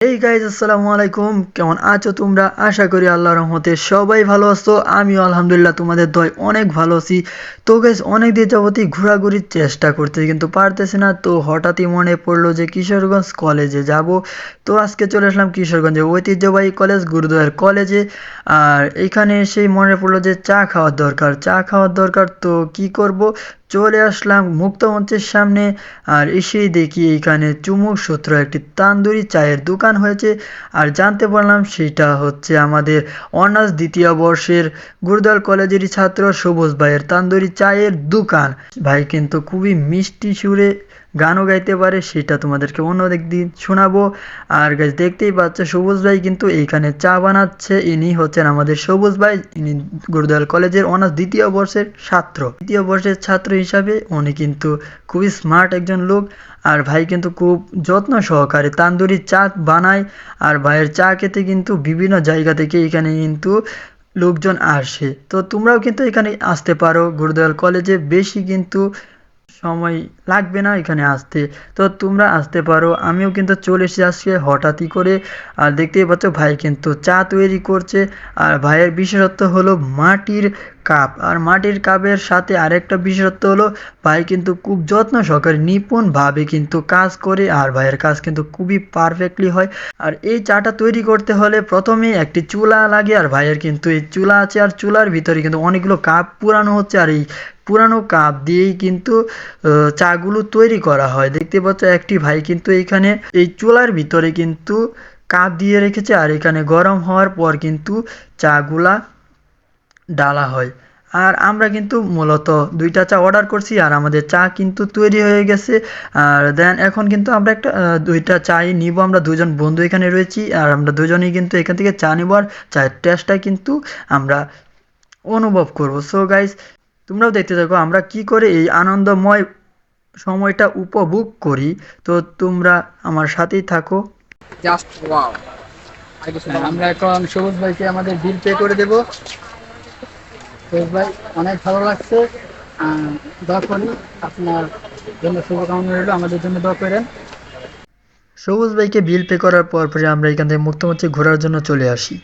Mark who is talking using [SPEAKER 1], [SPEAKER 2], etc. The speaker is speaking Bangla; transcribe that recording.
[SPEAKER 1] এই গাইজ আসসালামু আলাইকুম, কেমন আছো তোমরা? আশা করি আল্লাহর রহমতে সবাই ভালো আছো। আমিও আলহামদুলিল্লাহ তোমাদের দয় অনেক ভালো আছি। তো গাইজ অনেক দিন যাবতই ঘোরাঘুরির চেষ্টা করতেছি কিন্তু পারতেছি না। তো হঠাৎই মনে পড়লো যে কিশোরগঞ্জ কলেজে যাব। তো আজকে চলে আসলাম কিশোরগঞ্জে ঐতিহ্যবাহী কলেজ গুরুদয়ার কলেজে। আর এখানে এসেই মনে পড়লো যে চা খাওয়ার দরকার। তো কি করব, চলে আসলাম মুক্তমঞ্চের সামনে। আর এসেই দেখি এইখানে চুমুক সূত্র একটি তান্দুরি চায়ের দোকান হয়েছে। আর জানতে পারলাম সেটা হচ্ছে আমাদের অনার্স দ্বিতীয় বর্ষের গুরুদয়াল কলেজেরই ছাত্র সবুজ ভাইয়ের তান্দুরি চায়ের দোকান। ভাই কিন্তু খুবই মিষ্টি সুরে গানও গাইতে পারে, সেটা তোমাদেরকে অন্য দিন শোনাবো। আর গাইজ দেখতেই পাচ্ছে সবুজ ভাই কিন্তু এইখানে চা বানাচ্ছে। ইনি হচ্ছেন আমাদের সবুজ ভাই, ইনি গুরুদয়াল কলেজের অনার্স দ্বিতীয় বর্ষের ছাত্র হিসাবে উনি কিন্তু খুবই স্মার্ট একজন লোক। আর ভাই কিন্তু খুব যত্ন সহকারে তান্দুরি চা বানায়। আর ভাইয়ের চা খেতে কিন্তু বিভিন্ন জায়গা থেকে এখানে কিন্তু লোকজন আসে। তো তোমরাও কিন্তু এখানে আসতে পারো গুরুদয়াল কলেজে, বেশি কিন্তু সময় লাগবে না এখানে আসতে। তো তোমরা আসতে পারো, আমিও কিন্তু চলে এসেছি আজকে হঠাৎই করে। আর দেখতেই পাচ্ছ ভাই কিন্তু চা তৈরি করছে। আর ভাইয়ের বিশেষত্ব হলো মাটির কাপ। আর মাটির কাপের সাথে আরেকটা বিশেষত্ব হলো ভাই কিন্তু খুব যত্ন সহকারে নিপুণভাবে কিন্তু কাজ করে। আর ভাইয়ের কাজ কিন্তু খুবই পারফেক্টলি হয়। আর এই চাটা তৈরি করতে হলে প্রথমেই একটি চুলা লাগে। আর ভাইয়ের কিন্তু এই চুলা আছে, আর চুলার ভিতরে কিন্তু অনেকগুলো কাপ পুরানো হচ্ছে। আর এই পুরানো কাপ দিয়েই কিন্তু চাগুলো তৈরি করা হয়। দেখতে পাচ্ছ একটি ভাই কিন্তু এইখানে এই চুলার ভিতরে কিন্তু কাপ দিয়ে রেখেছে। আর এখানে গরম হওয়ার পর কিন্তু চাগুলা ডালা হয়। আর আমরা কিন্তু মূলত দুইটা চা অর্ডার করছি, আর আমাদের চা কিন্তু তৈরি হয়ে গেছে। আর দেন এখন কিন্তু আমরা একটা দুইটা চাই নিব। আমরা দুজন বন্ধু এখানে রয়েছি, আর আমরা দুজনেই কিন্তু এখান থেকে চা নিব। আর চায়ের টেস্টটা কিন্তু আমরা অনুভব করব। সো গাইস, তোমরাও দেখতে থাকো আমরা কি করে এই আনন্দময় সময়টা উপভোগ করি। তো তোমরা আমার সাথেই থাকো।
[SPEAKER 2] Just wow.
[SPEAKER 1] আমরা এখন সবুজ ভাইকে আমাদের বিল পে করে দেব। সবুজ ভাই, অনেক ভালো লাগছে। দোয়া করি আপনার জন্য, শুভকামনা রইল, আমাদের জন্য দোয়া করেন। সবুজ ভাইকে বিল পে করার পর আমরা এখান থেকে মুক্তমঞ্চে ঘোরার জন্য চলে আসি।